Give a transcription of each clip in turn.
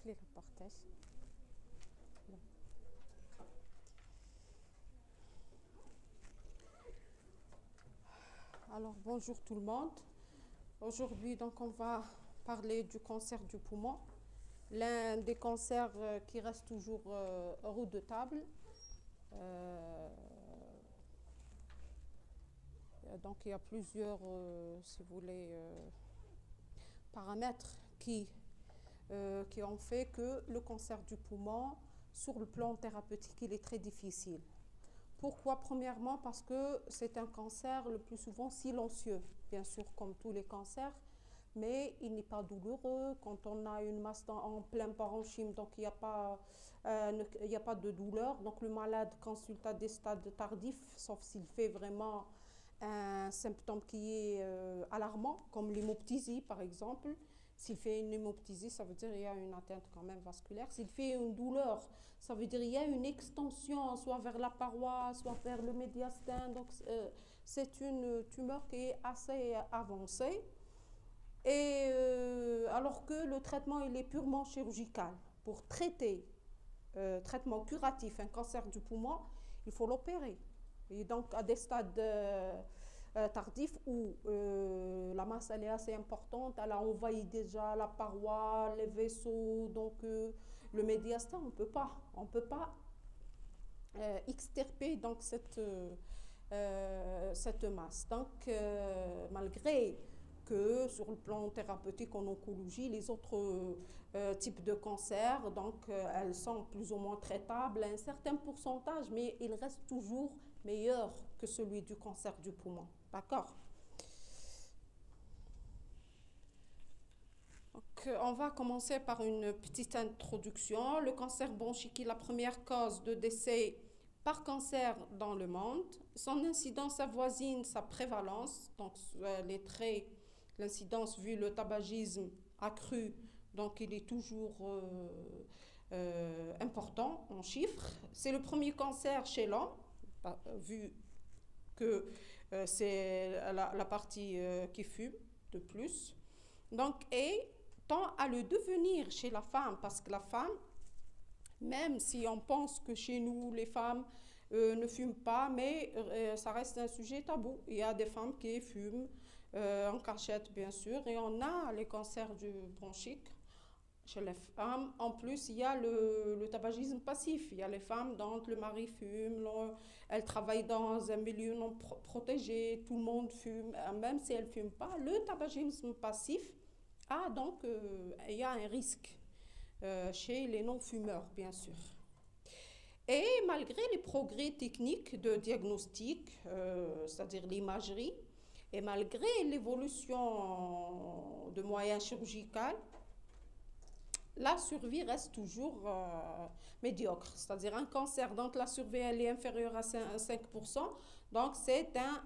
قفلي البارتاج. Alors bonjour tout le monde. Aujourd'hui donc on va parler du cancer du poumon, l'un des cancers qui reste toujours redoutable. Donc il y a plusieurs, si vous voulez, paramètres qui ont fait que le cancer du poumon, sur le plan thérapeutique, il est très difficile. Pourquoi? Premièrement, parce que c'est un cancer le plus souvent silencieux, bien sûr, comme tous les cancers, mais il n'est pas douloureux. Quand on a une masse en plein parenchyme, donc il n'y a pas de douleur. Donc le malade consulte à des stades tardifs, sauf s'il fait vraiment un symptôme qui est alarmant, comme l'hémoptysie par exemple. S'il fait une hémoptysie, ça veut dire qu'il y a une atteinte quand même vasculaire. S'il fait une douleur, ça veut dire qu'il y a une extension, soit vers la paroi, soit vers le médiastin. Donc, c'est une tumeur qui est assez avancée. Et alors que le traitement, il est purement chirurgical. Pour traiter, traitement curatif, un cancer du poumon, il faut l'opérer. Et donc, à des stades tardif où la masse elle est assez importante, elle a envahi déjà la paroi, les vaisseaux, donc le médiastin, on peut pas extirper donc cette masse. Donc malgré que sur le plan thérapeutique en oncologie, les autres types de cancers, donc elles sont plus ou moins traitables à un certain pourcentage, mais il reste toujours meilleur que celui du cancer du poumon. D'accord? Donc, on va commencer par une petite introduction. Le cancer bronchique est la première cause de décès par cancer dans le monde. Son incidence avoisine sa prévalence, donc les traits, l'incidence vu le tabagisme accru, donc il est toujours important en chiffres. C'est le premier cancer chez l'homme, vu que c'est la partie qui fume de plus. Donc, et tend à le devenir chez la femme, parce que la femme, même si on pense que chez nous, les femmes ne fument pas, mais ça reste un sujet tabou. Il y a des femmes qui fument en cachette, bien sûr, et on a les cancers du bronchique chez les femmes. En plus, il y a le tabagisme passif. Il y a les femmes dont le mari fume, elles travaillent dans un milieu non protégé, tout le monde fume, même si elles ne fument pas. Le tabagisme passif donc il y a un risque chez les non-fumeurs, bien sûr. Et malgré les progrès techniques de diagnostic, c'est-à-dire l'imagerie, et malgré l'évolution de moyens chirurgicaux, la survie reste toujours médiocre. C'est-à-dire un cancer dont la survie elle est inférieure à 5%, donc c'est un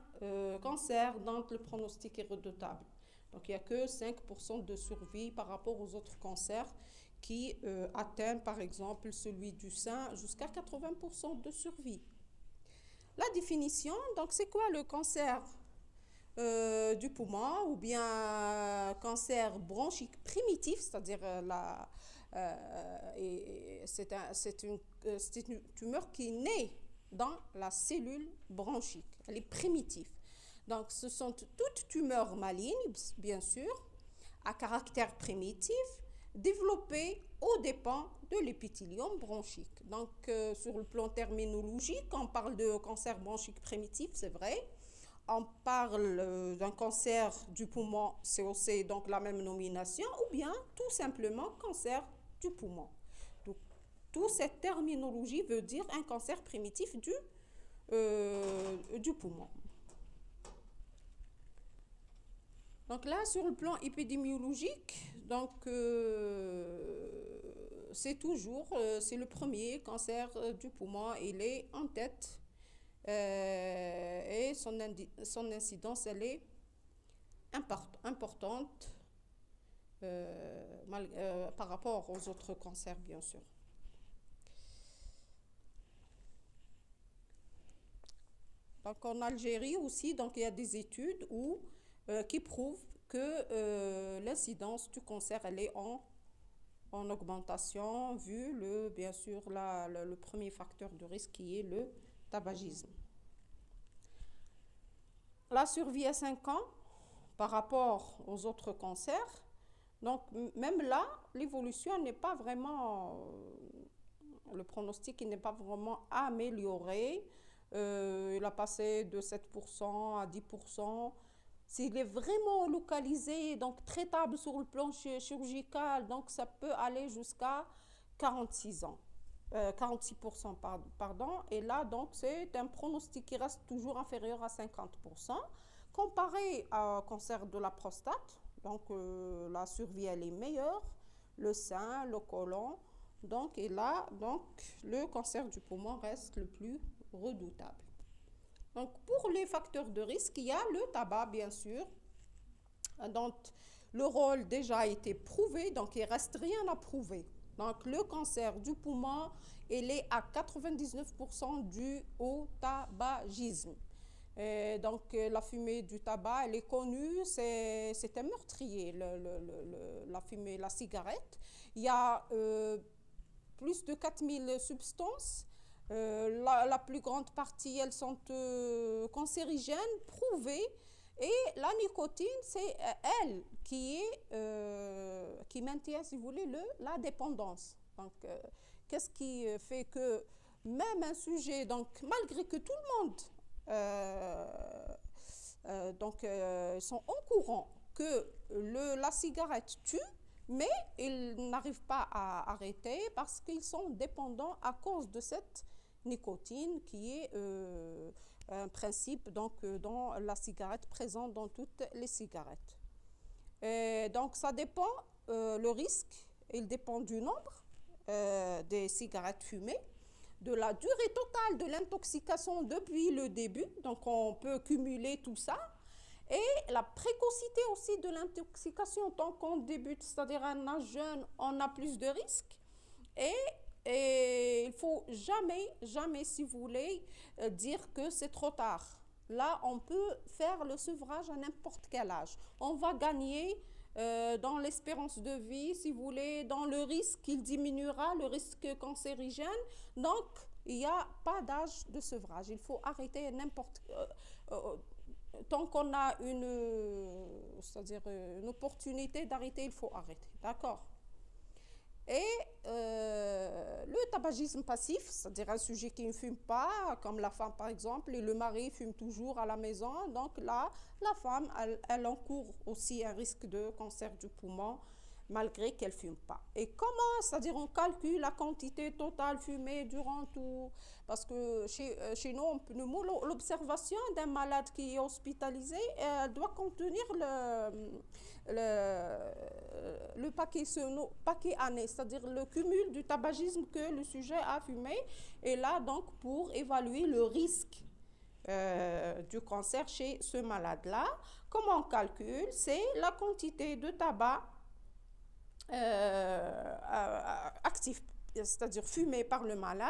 cancer dont le pronostic est redoutable. Donc il n'y a que 5% de survie par rapport aux autres cancers qui atteignent par exemple celui du sein jusqu'à 80% de survie. La définition, donc c'est quoi le cancer du poumon ou bien cancer bronchique primitif, c'est-à-dire c'est une tumeur qui est née dans la cellule bronchique, elle est primitive. Donc ce sont toutes tumeurs malignes, bien sûr, à caractère primitif, développées aux dépens de l'épithélium bronchique. Donc sur le plan terminologique, on parle de cancer bronchique primitif, c'est vrai. On parle d'un cancer du poumon, COC, donc la même nomination, ou bien tout simplement cancer du poumon. Donc, toute cette terminologie veut dire un cancer primitif du poumon. Donc là, sur le plan épidémiologique, donc c'est toujours, c'est le premier cancer du poumon, il est en tête. Et son incidence, elle est importante par rapport aux autres cancers, bien sûr. Donc en Algérie aussi, donc, il y a des études qui prouvent que l'incidence du cancer, elle est en en augmentation vu bien sûr le premier facteur de risque qui est le tabagisme. La survie à 5 ans par rapport aux autres cancers, donc même là, l'évolution n'est pas vraiment, le pronostic n'est pas vraiment amélioré. Il a passé de 7% à 10%. S'il est vraiment localisé, donc traitable sur le plan chirurgical, donc ça peut aller jusqu'à 46%, pardon. Et là, donc, c'est un pronostic qui reste toujours inférieur à 50%. Comparé au cancer de la prostate, donc la survie, elle est meilleure, le sein, le côlon, donc, et là, donc, le cancer du poumon reste le plus redoutable. Donc, pour les facteurs de risque, il y a le tabac, bien sûr. Donc, le rôle déjà a été prouvé, donc il ne reste rien à prouver. Donc, le cancer du poumon, il est à 99% dû au tabagisme. Et donc, la fumée du tabac, elle est connue, c'est un meurtrier, la fumée, la cigarette. Il y a plus de 4000 substances. La plus grande partie, elles sont cancérigènes, prouvées. Et la nicotine, c'est elle qui maintient, si vous voulez, la dépendance. Donc, qu'est-ce qui fait que même un sujet, donc malgré que tout le monde sont au courant que la cigarette tue, mais ils n'arrivent pas à arrêter parce qu'ils sont dépendants à cause de cette nicotine qui est un principe dans la cigarette, présent dans toutes les cigarettes. Et donc ça dépend, le risque, il dépend du nombre des cigarettes fumées, de la durée totale de l'intoxication depuis le début, donc on peut cumuler tout ça, et la précocité aussi de l'intoxication. Tant qu'on débute, c'est-à-dire à un âge jeune, on a plus de risques. Et il ne faut jamais, si vous voulez, dire que c'est trop tard. Là, on peut faire le sevrage à n'importe quel âge. On va gagner dans l'espérance de vie, si vous voulez, dans le risque, il diminuera, le risque cancérigène. Donc, il n'y a pas d'âge de sevrage. Il faut arrêter tant qu'on a une opportunité d'arrêter, il faut arrêter. D'accord ? Et le tabagisme passif, c'est-à-dire un sujet qui ne fume pas, comme la femme par exemple, et le mari fume toujours à la maison, donc là, la femme, elle encourt aussi un risque de cancer du poumon, malgré qu'elle ne fume pas. Et comment, c'est-à-dire on calcule la quantité totale fumée durant tout, parce que chez nous, l'observation d'un malade qui est hospitalisé doit contenir le paquet année, c'est-à-dire le cumul du tabagisme que le sujet a fumé, et là donc pour évaluer le risque du cancer chez ce malade-là. Comment on calcule? C'est la quantité de tabac actif, c'est-à-dire fumé par le malade,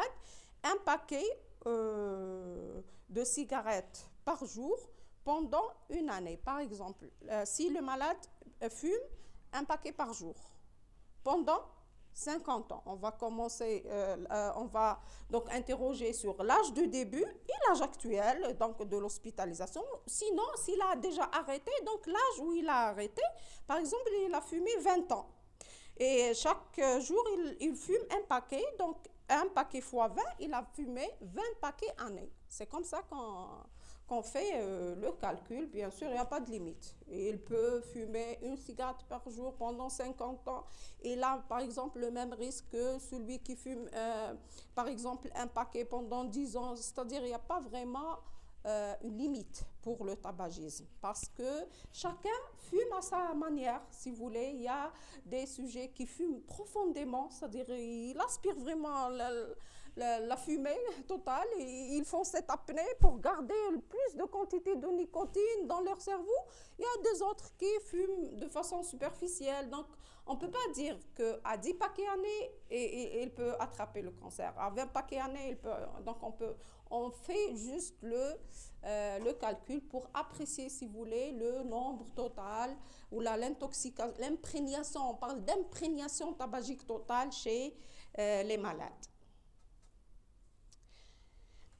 un paquet de cigarettes par jour pendant une année. Par exemple, si le malade fume un paquet par jour pendant 50 ans, on va commencer, on va donc interroger sur l'âge de début et l'âge actuel donc de l'hospitalisation. Sinon, s'il a déjà arrêté, donc l'âge où il a arrêté, par exemple, il a fumé 20 ans. Et chaque jour, il fume un paquet, donc un paquet fois 20, il a fumé 20 paquets année. C'est comme ça qu'on fait le calcul. Bien sûr, il n'y a pas de limite. Et il peut fumer une cigarette par jour pendant 50 ans. Il a, par exemple, le même risque que celui qui fume, par exemple, un paquet pendant 10 ans. C'est-à-dire, il n'y a pas vraiment une limite pour le tabagisme, parce que chacun fume à sa manière, si vous voulez. Il y a des sujets qui fument profondément, c'est-à-dire ils aspirent vraiment la fumée totale et ils font cette apnée pour garder le plus de quantité de nicotine dans leur cerveau. Il y a des autres qui fument de façon superficielle. Donc On ne peut pas dire qu'à 10 paquets années, il peut attraper le cancer. À 20 paquets années, il peut. Donc, on fait juste le calcul pour apprécier, si vous voulez, le nombre total ou l'imprégnation. On parle d'imprégnation tabagique totale chez les malades.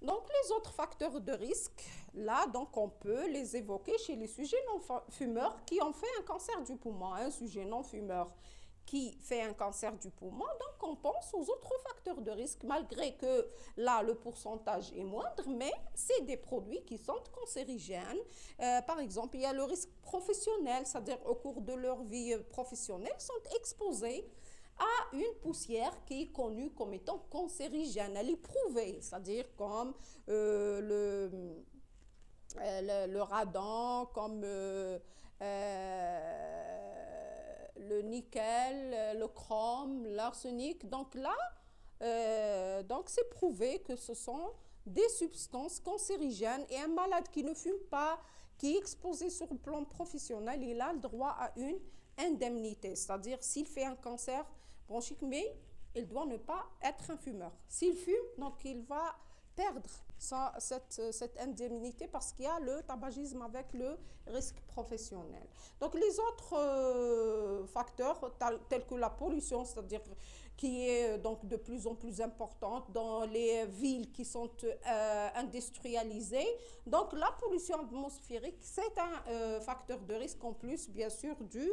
Donc, les autres facteurs de risque, là, donc, on peut les évoquer chez les sujets non-fumeurs qui ont fait un cancer du poumon. Un sujet non-fumeur qui fait un cancer du poumon, donc on pense aux autres facteurs de risque, malgré que là, le pourcentage est moindre, mais c'est des produits qui sont cancérigènes. Par exemple, il y a le risque professionnel, c'est-à-dire au cours de leur vie professionnelle, sont exposés à une poussière qui est connue comme étant cancérigène. Elle est prouvée, c'est-à-dire comme le radon, comme le nickel, le chrome, l'arsenic. Donc là, donc c'est prouvé que ce sont des substances cancérigènes et un malade qui ne fume pas, qui est exposé sur le plan professionnel, il a le droit à une indemnité. C'est-à-dire s'il fait un cancer bronchique, mais il doit ne pas être un fumeur. S'il fume, donc il va perdre cette indemnité parce qu'il y a le tabagisme avec le risque professionnel. Donc les autres facteurs tels que la pollution, c'est-à-dire qui est donc de plus en plus importante dans les villes qui sont industrialisées. Donc la pollution atmosphérique, c'est un facteur de risque en plus, bien sûr, du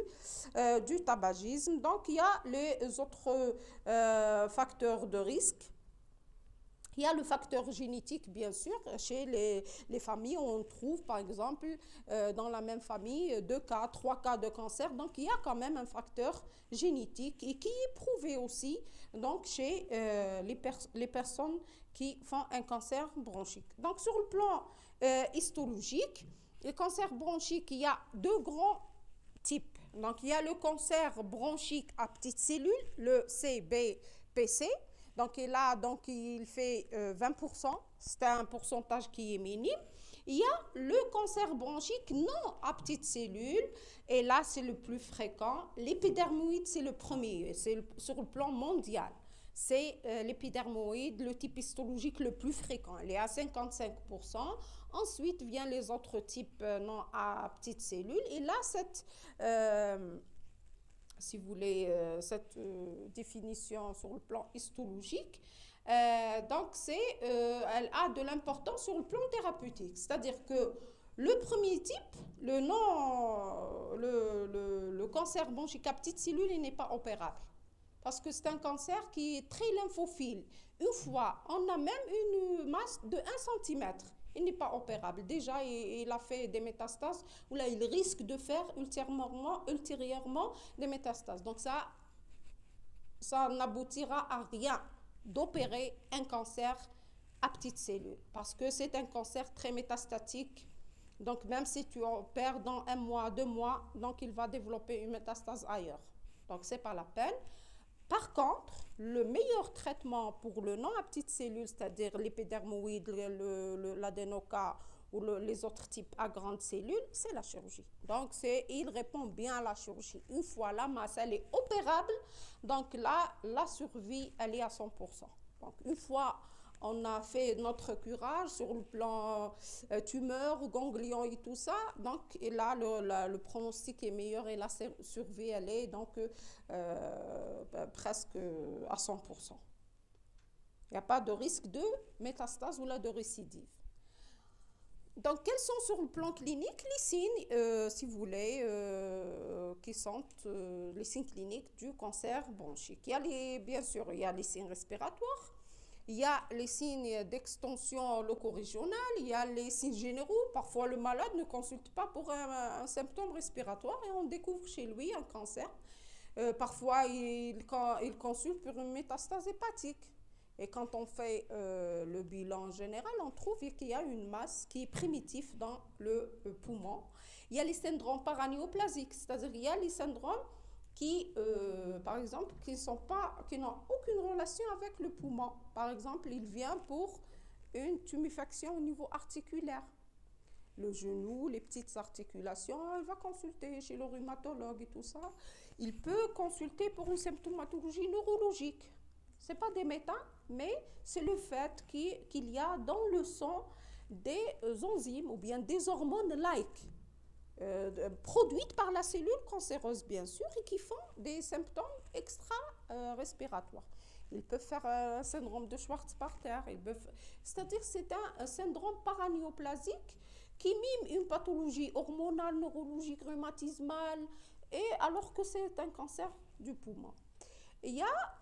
tabagisme. Donc il y a les autres facteurs de risque. Il y a le facteur génétique, bien sûr. Chez les familles, on trouve, par exemple, dans la même famille, 2 cas, 3 cas de cancer. Donc, il y a quand même un facteur génétique et qui est prouvé aussi donc, chez les personnes qui font un cancer bronchique. Donc, sur le plan histologique, le cancer bronchique, il y a 2 grands types. Donc, il y a le cancer bronchique à petites cellules, le CBPC. Donc là, donc, il fait 20%, c'est un pourcentage qui est minime. Il y a le cancer bronchique non à petites cellules, et là, c'est le plus fréquent. L'épidermoïde, c'est le premier, c'est sur le plan mondial. C'est l'épidermoïde, le type histologique le plus fréquent, il est à 55%. Ensuite, viennent les autres types non à petites cellules, et là, si vous voulez, cette définition sur le plan histologique, donc elle a de l'importance sur le plan thérapeutique. C'est-à-dire que le premier type, le cancer bronchique à petites cellules, il n'est pas opérable. Parce que c'est un cancer qui est très lymphophile. Une fois, on a même une masse de 1 cm. Il n'est pas opérable. Déjà, il a fait des métastases, ou là, il risque de faire ultérieurement des métastases. Donc, ça n'aboutira à rien d'opérer un cancer à petites cellules, parce que c'est un cancer très métastatique. Donc, même si tu opères dans 1 mois, 2 mois, donc il va développer une métastase ailleurs. Donc, ce n'est pas la peine. Par contre, le meilleur traitement pour le non à petites cellules, c'est-à-dire l'épidermoïde, l'adénocarcinome ou les autres types à grandes cellules, c'est la chirurgie. Donc, il répond bien à la chirurgie. Une fois la masse, elle est opérable, donc là, la survie, elle est à 100%. Donc, une fois on a fait notre curage sur le plan tumeur, ganglion et tout ça, donc et là, le pronostic est meilleur et la survie, elle est donc presque à 100%. Il n'y a pas de risque de métastase ou là de récidive. Donc, quels sont sur le plan clinique les signes, si vous voulez, qui sont les signes cliniques du cancer bronchique? Bien sûr, il y a les signes respiratoires. Il y a les signes d'extension locorégionale, il y a les signes généraux. Parfois, le malade ne consulte pas pour un symptôme respiratoire et on découvre chez lui un cancer. Parfois, il consulte pour une métastase hépatique. Et quand on fait le bilan général, on trouve qu'il y a une masse qui est primitive dans le poumon. Il y a les syndromes paranéoplasiques, c'est-à-dire qu'il y a les syndromes qui, par exemple, qui n'ont aucune relation avec le poumon. Par exemple, il vient pour une tuméfaction au niveau articulaire. Le genou, les petites articulations, il va consulter chez le rhumatologue et tout ça. Il peut consulter pour une symptomatologie neurologique. Ce n'est pas des méta, mais c'est le fait qu'il y a dans le sang des enzymes ou bien des hormones-like produites par la cellule cancéreuse, bien sûr, et qui font des symptômes extra-respiratoires. Ils peuvent faire un syndrome de Schwarz-Parter, c'est-à-dire c'est un syndrome paranéoplasique qui mime une pathologie hormonale, neurologique, rhumatismale, et alors que c'est un cancer du poumon. Il y a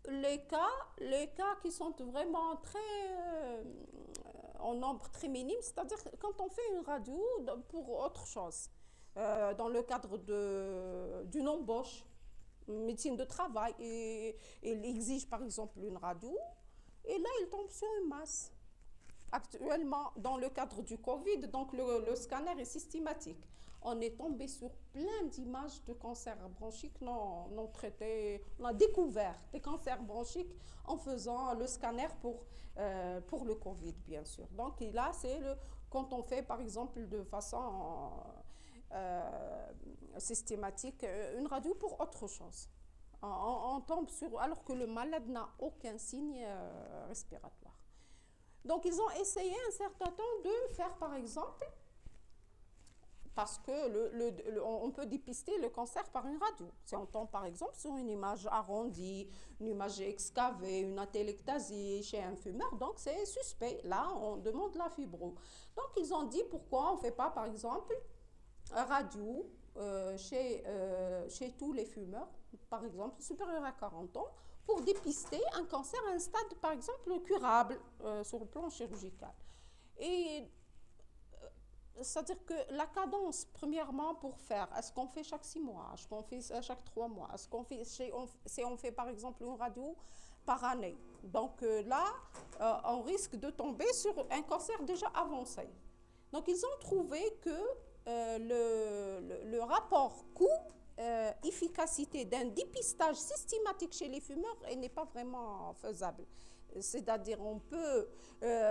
les cas qui sont vraiment en nombre très minime, c'est-à-dire quand on fait une radio pour autre chose, dans le cadre d'une embauche, médecine de travail, et il exige par exemple une radio, et là il tombe sur une masse. Actuellement, dans le cadre du Covid, donc le scanner est systématique. On est tombé sur plein d'images de cancers bronchiques non traités. On a découvert des cancers bronchiques en faisant le scanner pour le Covid, bien sûr. Donc là, c'est quand on fait, par exemple, de façon systématique, une radio pour autre chose. On tombe sur, alors que le malade n'a aucun signe respiratoire. Donc, ils ont essayé un certain temps de faire, par exemple, parce qu'on peut dépister le cancer par une radio. Si on tombe, par exemple, sur une image arrondie, une image excavée, une atélectasie chez un fumeur, donc c'est suspect. Là, on demande la fibro. Donc, ils ont dit pourquoi on ne fait pas, par exemple, une radio chez tous les fumeurs, par exemple, supérieurs à 40 ans, pour dépister un cancer à un stade, par exemple, curable sur le plan chirurgical. Et c'est-à-dire que la cadence, premièrement, pour faire, est-ce qu'on fait chaque 6 mois, est-ce qu'on fait chaque 3 mois, est-ce qu'on fait, si on fait par exemple une radio par année. Donc là, on risque de tomber sur un cancer déjà avancé. Donc ils ont trouvé que le rapport coût-efficacité d'un dépistage systématique chez les fumeurs n'est pas vraiment faisable. C'est-à-dire on peut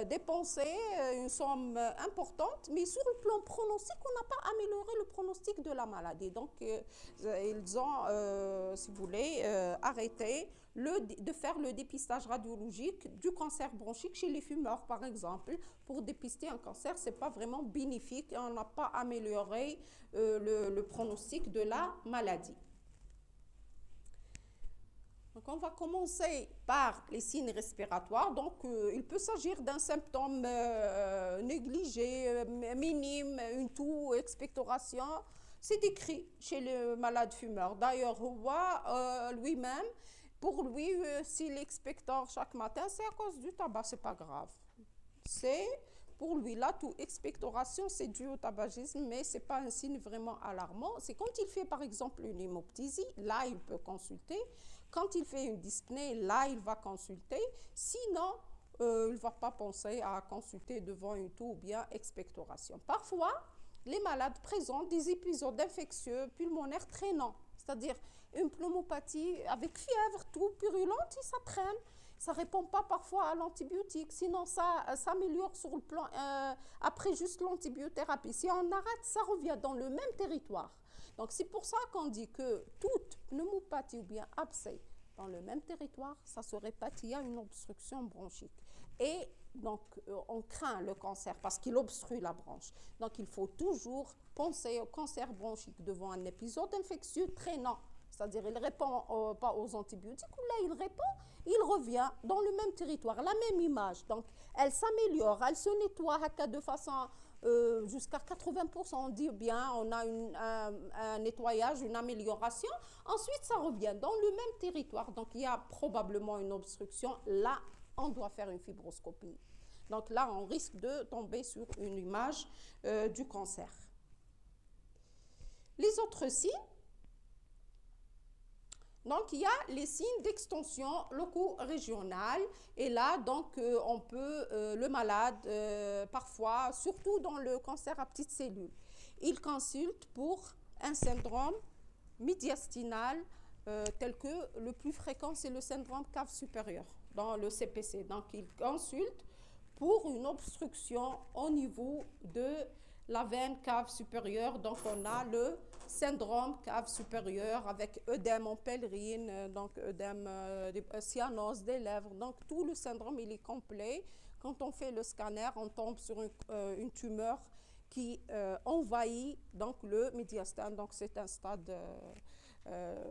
dépenser une somme importante, mais sur le plan pronostic, on n'a pas amélioré le pronostic de la maladie. Donc ils ont, si vous voulez, arrêté de faire le dépistage radiologique du cancer bronchique chez les fumeurs, par exemple. Pour dépister un cancer, ce n'est pas vraiment bénéfique et on n'a pas amélioré le pronostic de la maladie. Donc, on va commencer par les signes respiratoires. Donc, il peut s'agir d'un symptôme négligé, minime, une toux, expectoration. C'est décrit chez le malade fumeur. D'ailleurs, Roy lui-même, pour lui, s'il expectore chaque matin, c'est à cause du tabac, c'est pas grave. C'est pour lui, la toux, expectoration, c'est dû au tabagisme, mais ce n'est pas un signe vraiment alarmant. C'est quand il fait par exemple une hémoptysie, là il peut consulter. Quand il fait une dyspnée, là il va consulter. Sinon, il ne va pas penser à consulter devant une toux ou bien expectoration. Parfois, les malades présentent des épisodes infectieux pulmonaires traînants, c'est-à-dire une pneumopathie avec fièvre, toux purulente et ça traîne. Ça ne répond pas parfois à l'antibiotique, sinon ça s'améliore sur le plan après juste l'antibiothérapie. Si on arrête, ça revient dans le même territoire. Donc c'est pour ça qu'on dit que toute pneumopathie ou bien abcès dans le même territoire, ça se répète, il y a une obstruction bronchique. Et donc on craint le cancer parce qu'il obstrue la bronche. Donc il faut toujours penser au cancer bronchique devant un épisode infectieux traînant. C'est-à-dire il ne répond pas aux antibiotiques, ou là il répond, il revient dans le même territoire, la même image. Donc elle s'améliore, elle se nettoie de façon jusqu'à 80%. On dit bien, on a un nettoyage, une amélioration. Ensuite ça revient dans le même territoire. Donc il y a probablement une obstruction. Là, on doit faire une fibroscopie. Donc là, on risque de tomber sur une image du cancer. Les autres signes. Donc, il y a les signes d'extension loco-régionale. Et là, donc, on peut, le malade, parfois, surtout dans le cancer à petites cellules, il consulte pour un syndrome médiastinal tel que le plus fréquent, c'est le syndrome cave supérieure dans le CPC. Donc, il consulte pour une obstruction au niveau de la veine cave supérieure. Donc, on a le syndrome cave supérieure avec œdème en pèlerine, donc œdème, cyanose des lèvres. Donc, tout le syndrome, il est complet. Quand on fait le scanner, on tombe sur une tumeur qui envahit donc, le médiastin. Donc, c'est un stade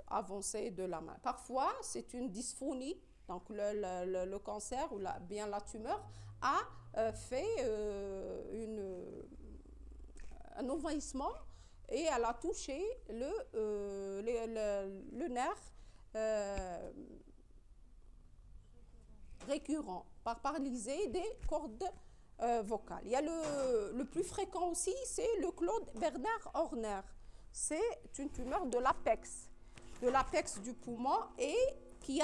avancé de la main. Parfois, c'est une dysphonie. Donc, le cancer ou bien la tumeur a fait un envahissement et elle a touché le nerf récurrent par paralyser des cordes vocales. Il y a le plus fréquent aussi, c'est le Claude Bernard Horner. C'est une tumeur de l'apex du poumon et qui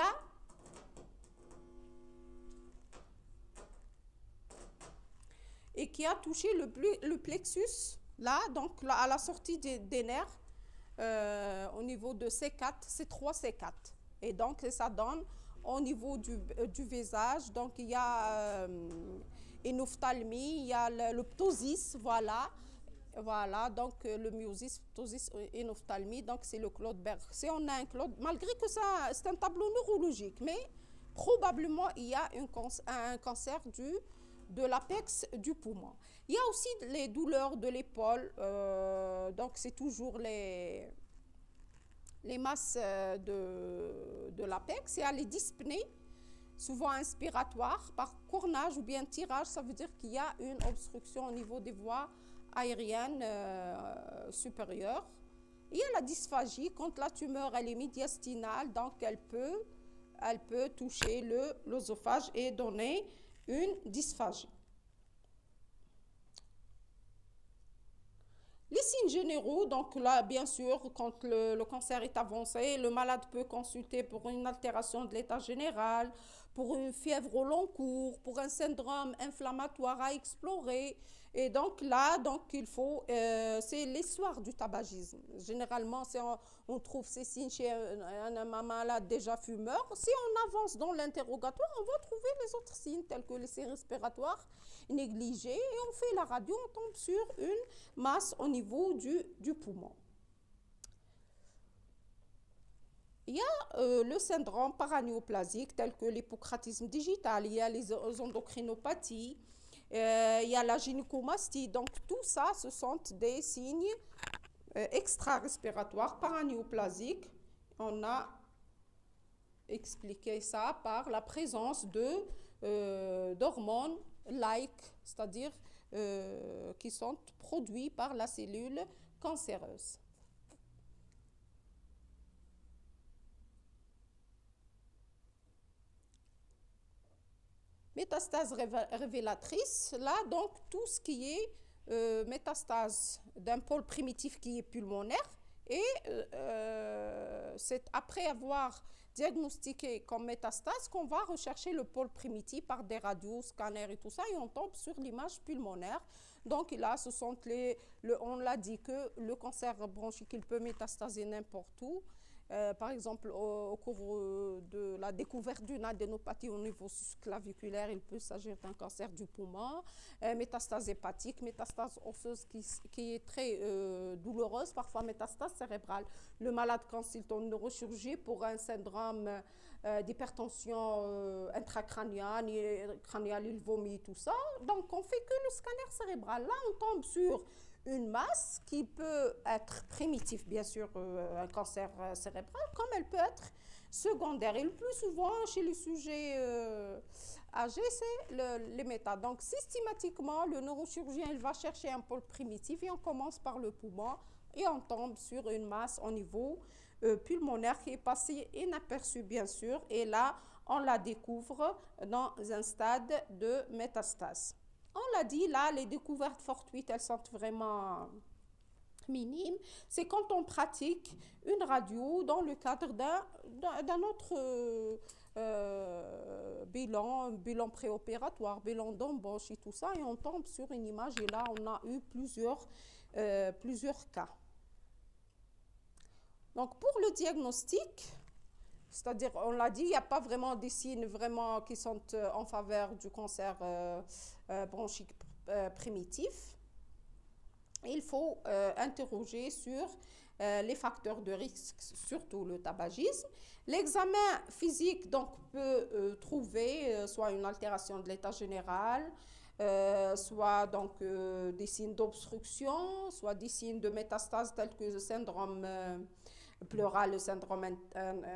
a touché le plexus, là, donc là, à la sortie des nerfs, au niveau de C4, C3, C4. Et donc, ça donne au niveau du visage, donc il y a une ophtalmie, il y a le ptosis, voilà, donc le myosis, ptosis et une ophtalmie, donc c'est le Claude Berg. Si on a un Claude, malgré que ça, c'est un tableau neurologique, mais probablement il y a un cancer de l'apex du poumon. Il y a aussi les douleurs de l'épaule, donc c'est toujours les masses de l'apex. Il y a les dyspnées, souvent inspiratoires, par cornage ou bien tirage, ça veut dire qu'il y a une obstruction au niveau des voies aériennes supérieures. Il y a la dysphagie, quand la tumeur elle est médiastinale, donc elle peut toucher l'œsophage et donner une dysphagie. Les signes généraux, donc là, bien sûr, quand le cancer est avancé, le malade peut consulter pour une altération de l'état général, pour une fièvre au long cours, pour un syndrome inflammatoire à explorer. Et donc là, il faut, c'est l'histoire du tabagisme. Généralement, on trouve ces signes chez un malade déjà fumeur. Si on avance dans l'interrogatoire, on va trouver les autres signes tels que les signes respiratoires négligés et on fait la radio, on tombe sur une masse au niveau du poumon. Il y a le syndrome paranéoplasique tel que l'hypocratisme digital, il y a les endocrinopathies, il y a la gynécomastie. Donc tout ça, ce sont des signes extra-respiratoires paranéoplasiques. On a expliqué ça par la présence d'hormones c'est-à-dire qui sont produits par la cellule cancéreuse. Métastase révélatrice, là donc tout ce qui est métastase d'un pôle primitif qui est pulmonaire et c'est après avoir diagnostiqué comme métastase qu'on va rechercher le pôle primitif par des radios, scanners et tout ça et on tombe sur l'image pulmonaire. Donc là, ce sont on l'a dit que le cancer bronchique, il peut métastaser n'importe où. Par exemple, au cours de la découverte d'une adénopathie au niveau claviculaire, il peut s'agir d'un cancer du poumon, métastase hépatique, métastase osseuse qui est très douloureuse, parfois métastase cérébrale. Le malade consulte en neurochirurgie pour un syndrome d'hypertension intracrânienne, il vomit, tout ça. Donc, on fait que le scanner cérébral. Là, on tombe sur une masse qui peut être primitive, bien sûr, un cancer cérébral, comme elle peut être secondaire. Et le plus souvent, chez les sujets âgés, c'est les méta. Donc, systématiquement, le neurochirurgien, il va chercher un pôle primitif et on commence par le poumon et on tombe sur une masse au niveau pulmonaire qui est passée inaperçue, bien sûr. Et là, on la découvre dans un stade de métastase. On l'a dit, là, les découvertes fortuites, elles sont vraiment minimes. C'est quand on pratique une radio dans le cadre d'un autre bilan préopératoire, bilan d'embauche et tout ça, et on tombe sur une image. Et là, on a eu plusieurs cas. Donc, pour le diagnostic, c'est-à-dire, on l'a dit, il n'y a pas vraiment des signes vraiment qui sont en faveur du cancer bronchique primitif. il faut interroger sur les facteurs de risque, surtout le tabagisme. L'examen physique donc, peut trouver soit une altération de l'état général, soit donc des signes d'obstruction, soit des signes de métastase tels que le syndrome pleural, le syndrome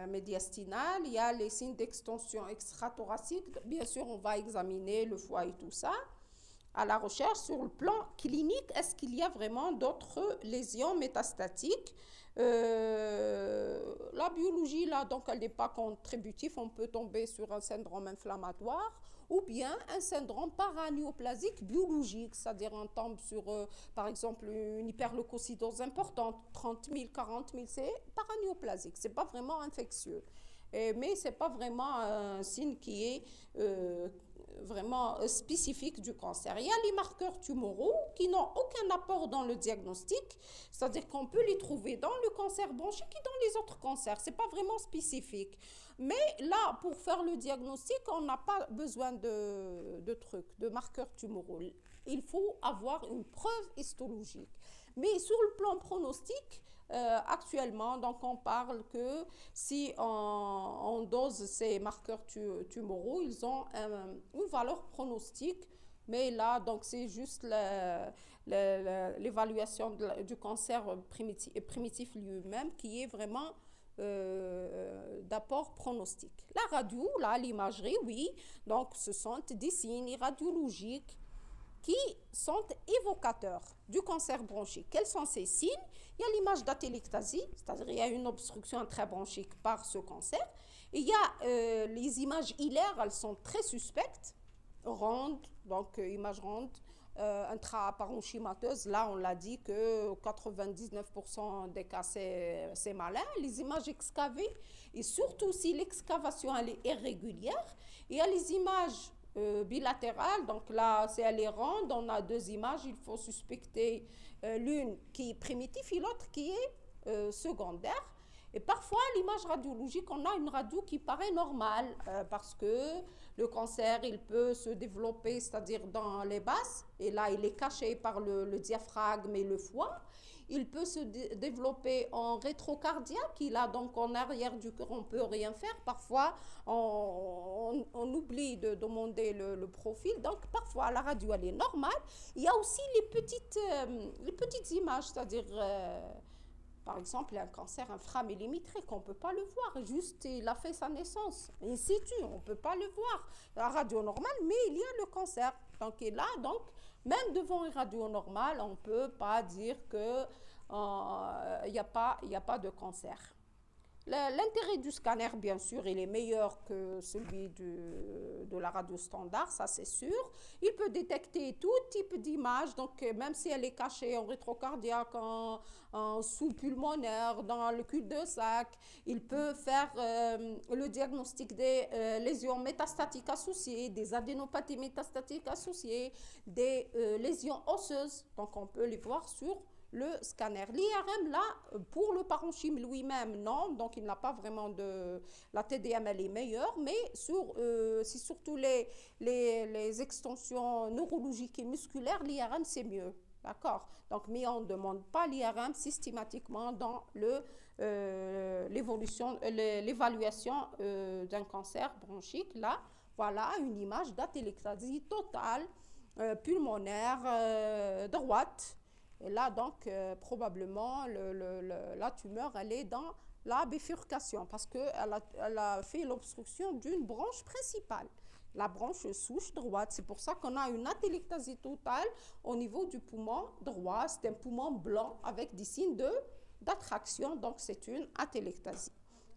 médiastinal. Il y a les signes d'extension extrathoracique. Bien sûr, on va examiner le foie et tout ça. À la recherche sur le plan clinique, est-ce qu'il y a vraiment d'autres lésions métastatiques? La biologie, là, donc, elle n'est pas contributive. On peut tomber sur un syndrome inflammatoire ou bien un syndrome paranéoplasique biologique, c'est-à-dire on tombe sur, par exemple, une hyperleucocidose importante, 30 000, 40 000, c'est paranéoplasique, ce n'est pas vraiment infectieux. Mais ce n'est pas vraiment un signe qui est vraiment spécifique du cancer. Il y a les marqueurs tumoraux qui n'ont aucun apport dans le diagnostic, c'est-à-dire qu'on peut les trouver dans le cancer bronchique et dans les autres cancers. Ce n'est pas vraiment spécifique. Mais là, pour faire le diagnostic, on n'a pas besoin de trucs, de marqueurs tumoraux. Il faut avoir une preuve histologique. Mais sur le plan pronostic, actuellement, donc on parle que si on dose ces marqueurs tumoraux, ils ont une valeur pronostique, mais là, donc c'est juste l'évaluation du cancer primitif lui-même qui est vraiment d'apport pronostic. La radio, là, l'imagerie, oui, donc ce sont des signes radiologiques qui sont évocateurs du cancer bronchique. Quels sont ces signes? Il y a l'image d'atélectasie, c'est-à-dire il y a une obstruction intrabronchique par ce cancer. Il y a les images hilaires, elles sont très suspectes, rondes, donc image ronde, intraparenchymateuse. Là, on l'a dit que 99% des cas, c'est malin. Les images excavées, et surtout si l'excavation elle est irrégulière. Il y a les images bilatérale, donc là, si elle est ronde, on a deux images, il faut suspecter l'une qui est primitive et l'autre qui est secondaire. Et parfois, l'image radiologique, on a une radio qui paraît normale parce que le cancer, il peut se développer, c'est-à-dire dans les basses, et là, il est caché par le diaphragme et le foie. Il peut se développer en rétrocardiaque, il a donc en arrière du cœur, on ne peut rien faire. Parfois, on oublie de demander le profil. Donc, parfois, la radio, elle est normale. Il y a aussi les petites images, c'est-à-dire, par exemple, un cancer inframillimétré qu'on ne peut pas le voir. Juste, il a fait sa naissance. In situ, on ne peut pas le voir. La radio normale, mais il y a le cancer. Donc, et là, donc, même devant une radio normale, on ne peut pas dire qu'il n'y a pas de cancer. L'intérêt du scanner, bien sûr, il est meilleur que celui de la radio standard, ça c'est sûr. Il peut détecter tout type d'image, donc même si elle est cachée en rétrocardiaque, en sous-pulmonaire, dans le cul-de-sac, il peut faire le diagnostic des lésions métastatiques associées, des adénopathies métastatiques associées, des lésions osseuses, donc on peut les voir sur le scanner. L'IRM, là, pour le parenchyme lui-même, non, donc il n'a pas vraiment de... La TDM, elle est meilleure, mais c'est surtout les extensions neurologiques et musculaires, l'IRM, c'est mieux, d'accord? Donc, mais on ne demande pas l'IRM systématiquement dans l'évaluation d'un cancer bronchique. Là, voilà une image d'atélectasie totale pulmonaire droite. Et là, donc, probablement, la tumeur, elle est dans la bifurcation parce qu'elle a fait l'obstruction d'une branche principale, la branche souche droite. C'est pour ça qu'on a une atélectasie totale au niveau du poumon droit. C'est un poumon blanc avec des signes d'attraction, donc c'est une atélectasie.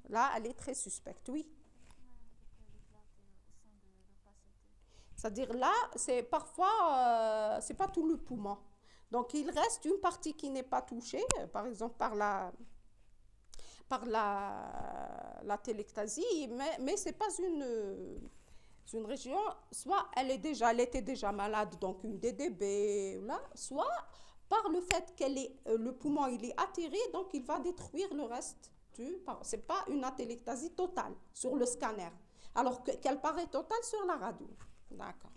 Là, elle est très suspecte, oui. C'est-à-dire là, c'est parfois, c'est pas tout le poumon. Donc, il reste une partie qui n'est pas touchée, par exemple par la télectasie, mais ce n'est pas une région, soit elle était déjà malade, donc une DDB, là, soit par le fait le poumon il est atterré, donc il va détruire le reste. Ce n'est pas une atélectasie totale sur le scanner, alors qu'elle paraît totale sur la radio. D'accord.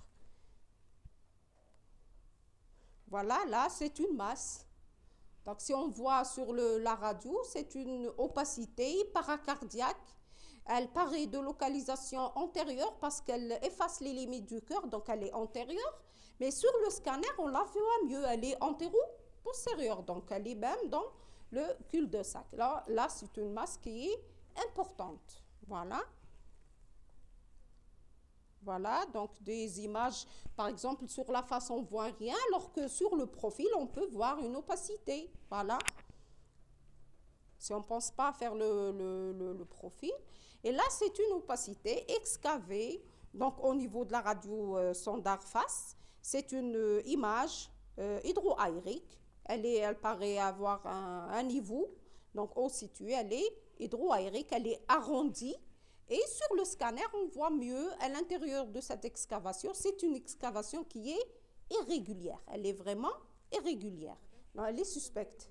Voilà, là, c'est une masse. Donc, si on voit sur la radio, c'est une opacité paracardiaque. Elle paraît de localisation antérieure parce qu'elle efface les limites du cœur, donc elle est antérieure. Mais sur le scanner, on la voit mieux, elle est antéro-postérieure, donc elle est même dans le cul-de-sac. Là c'est une masse qui est importante. Voilà. Voilà, donc des images, par exemple, sur la face, on ne voit rien, alors que sur le profil, on peut voir une opacité. Voilà. Si on ne pense pas à faire le profil. Et là, c'est une opacité excavée, donc au niveau de la radio sondage face. C'est une image hydroaérique. Elle paraît avoir un niveau, donc au situé, elle est hydroaérique, elle est arrondie. Et sur le scanner, on voit mieux à l'intérieur de cette excavation. C'est une excavation qui est irrégulière. Elle est vraiment irrégulière. Non, elle est suspecte.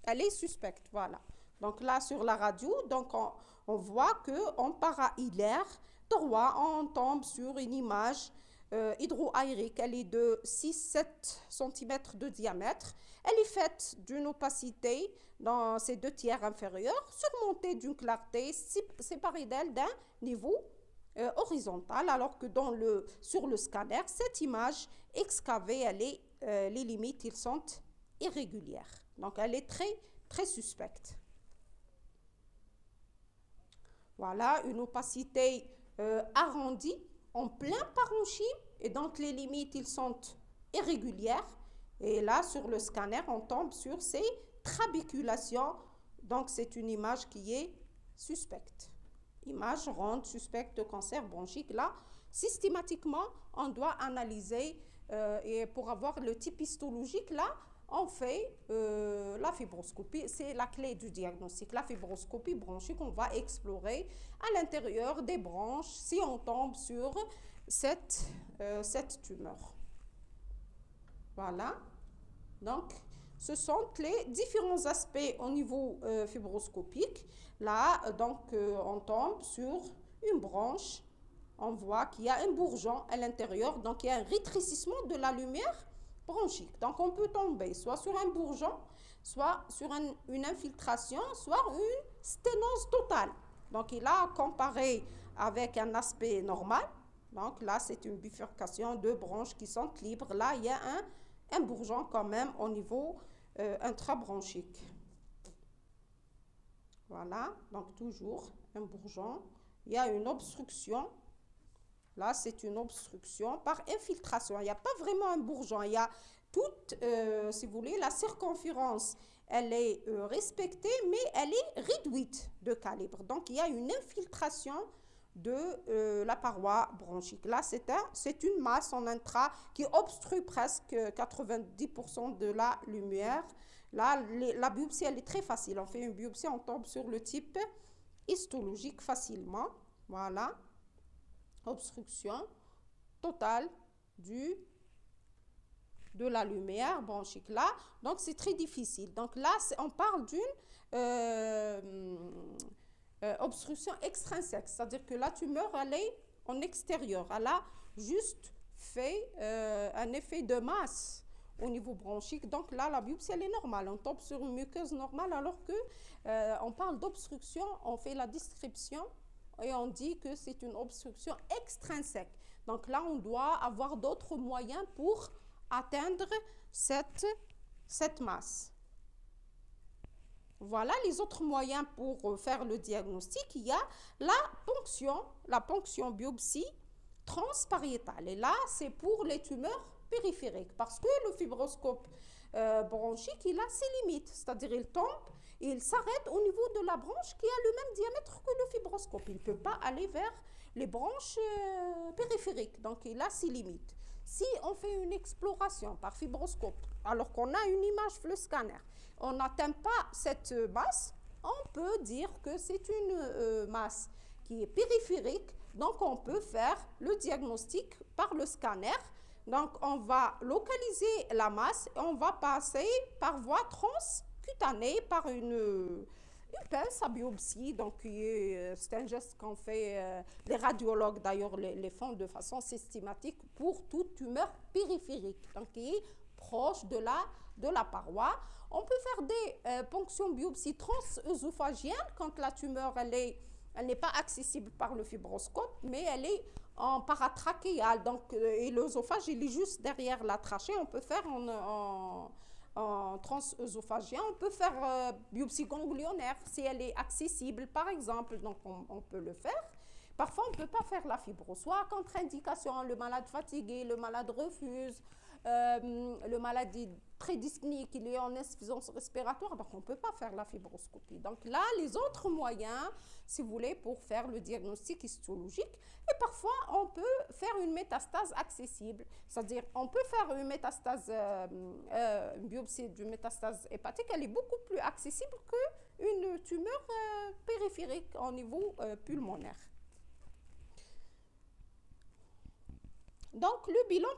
Elle est suspecte, voilà. Donc là, sur la radio, donc on voit qu'en para-hilaire droit, on tombe sur une image hydroaérique. Elle est de 6-7 cm de diamètre. Elle est faite d'une opacité dans ses 2/3 inférieurs, surmontée d'une clarté séparée d'elle d'un niveau horizontal, alors que sur le scanner, cette image excavée, les limites, ils sont irrégulières. Donc, elle est très, très suspecte. Voilà, une opacité arrondie en plein parenchyme, et donc les limites, ils sont irrégulières. Et là, sur le scanner, on tombe sur ces trabéculations. Donc, c'est une image qui est suspecte. Image ronde suspecte de cancer bronchique. Là, systématiquement, on doit analyser et pour avoir le type histologique, là, on fait la fibroscopie. C'est la clé du diagnostic. La fibroscopie bronchique, on va explorer à l'intérieur des bronches si on tombe sur cette tumeur. Voilà. Donc, ce sont les différents aspects au niveau fibroscopique. Là, donc, on tombe sur une branche. On voit qu'il y a un bourgeon à l'intérieur. Donc, il y a un rétrécissement de la lumière bronchique. Donc, on peut tomber soit sur un bourgeon, soit sur une infiltration, soit une sténose totale. Donc, il a comparé avec un aspect normal. Donc, là, c'est une bifurcation de branches qui sont libres. Là, il y a un bourgeon quand même au niveau intrabronchique. Voilà, donc toujours un bourgeon. Il y a une obstruction. Là, c'est une obstruction par infiltration. Il n'y a pas vraiment un bourgeon. Il y a toute, si vous voulez, la circonférence. Elle est respectée, mais elle est réduite de calibre. Donc, il y a une infiltration de la paroi bronchique. Là, c'est une masse en intra qui obstrue presque 90% de la lumière. Là, la biopsie, elle est très facile. On fait une biopsie, on tombe sur le type histologique facilement. Voilà. Obstruction totale de la lumière bronchique. Là, donc c'est très difficile. Donc là, on parle d'une obstruction extrinsèque, c'est-à-dire que la tumeur, elle est en extérieur. Elle a juste fait un effet de masse au niveau bronchique. Donc là, la biopsie, elle est normale. On tombe sur une muqueuse normale, alors que on parle d'obstruction, on fait la description et on dit que c'est une obstruction extrinsèque. Donc là, on doit avoir d'autres moyens pour atteindre cette masse. Voilà les autres moyens pour faire le diagnostic. Il y a la ponction biopsie transpariétale. Et là, c'est pour les tumeurs périphériques, parce que le fibroscope bronchique, il a ses limites. C'est-à-dire, il tombe et il s'arrête au niveau de la branche qui a le même diamètre que le fibroscope. Il ne peut pas aller vers les branches périphériques. Donc, il a ses limites. Si on fait une exploration par fibroscope, alors qu'on a une image le scanner, on n'atteint pas cette masse, on peut dire que c'est une masse qui est périphérique. Donc, on peut faire le diagnostic par le scanner. Donc, on va localiser la masse et on va passer par voie transcutanée, par une pince à biopsie. Donc, c'est un geste qu'on fait, les radiologues d'ailleurs les font de façon systématique pour toute tumeur périphérique, donc qui est proche de la paroi. On peut faire des ponctions biopsie transœsophagiennes quand la tumeur, elle n'est pas accessible par le fibroscope, mais elle est en paratrachéal. Donc, et l'œsophage, il est juste derrière la trachée. On peut faire en transœsophagien. On peut faire biopsie ganglionnaire si elle est accessible, par exemple. Donc, on peut le faire. Parfois, on ne peut pas faire la fibro, soit contre-indication, le malade fatigué, le malade refuse, le malade est très dyspnique, il est en insuffisance respiratoire, donc on ne peut pas faire la fibroscopie. Donc là, les autres moyens, si vous voulez, pour faire le diagnostic histologique, et parfois, on peut faire une métastase accessible, c'est-à-dire on peut faire une métastase, une biopsie d'une métastase hépatique, elle est beaucoup plus accessible qu'une tumeur périphérique au niveau pulmonaire. Donc, le bilan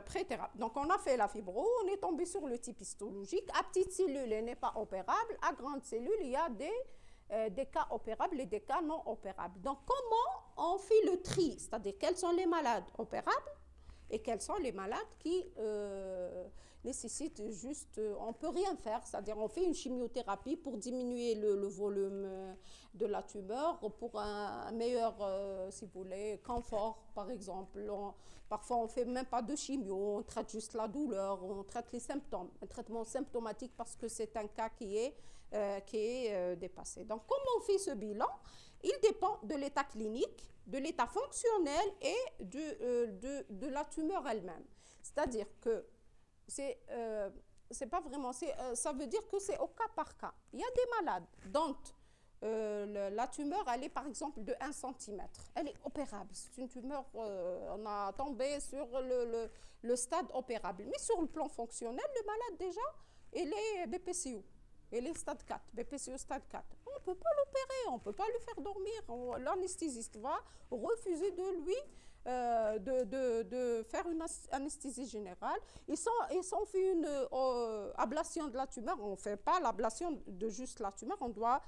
pré-thérapie. Donc, on a fait la fibro, on est tombé sur le type histologique. À petite cellule, elle n'est pas opérable. À grande cellule, il y a des cas opérables et des cas non opérables. Donc, comment on fait le tri? C'est-à-dire, quels sont les malades opérables et quels sont les malades qui nécessitent juste, on ne peut rien faire. C'est-à-dire, on fait une chimiothérapie pour diminuer le volume de la tumeur, pour un meilleur, si vous voulez, confort, par exemple. Parfois, on ne fait même pas de chimio, on traite juste la douleur, on traite les symptômes. Un traitement symptomatique parce que c'est un cas qui est dépassé. Donc, comment on fait ce bilan? Il dépend de l'état clinique, de l'état fonctionnel et de la tumeur elle-même. C'est-à-dire que c'est pas vraiment, ça veut dire que c'est au cas par cas. Il y a des malades dont la tumeur, elle est par exemple de 1 cm. Elle est opérable. C'est une tumeur, on a tombé sur le stade opérable. Mais sur le plan fonctionnel, le malade déjà, il est BPCO. Il est stade 4, BPCO stade 4. On ne peut pas l'opérer, on ne peut pas le faire dormir. L'anesthésiste va refuser de lui de faire une anesthésie générale. Ils sont fait une ablation de la tumeur. On ne fait pas l'ablation de juste la tumeur, on doit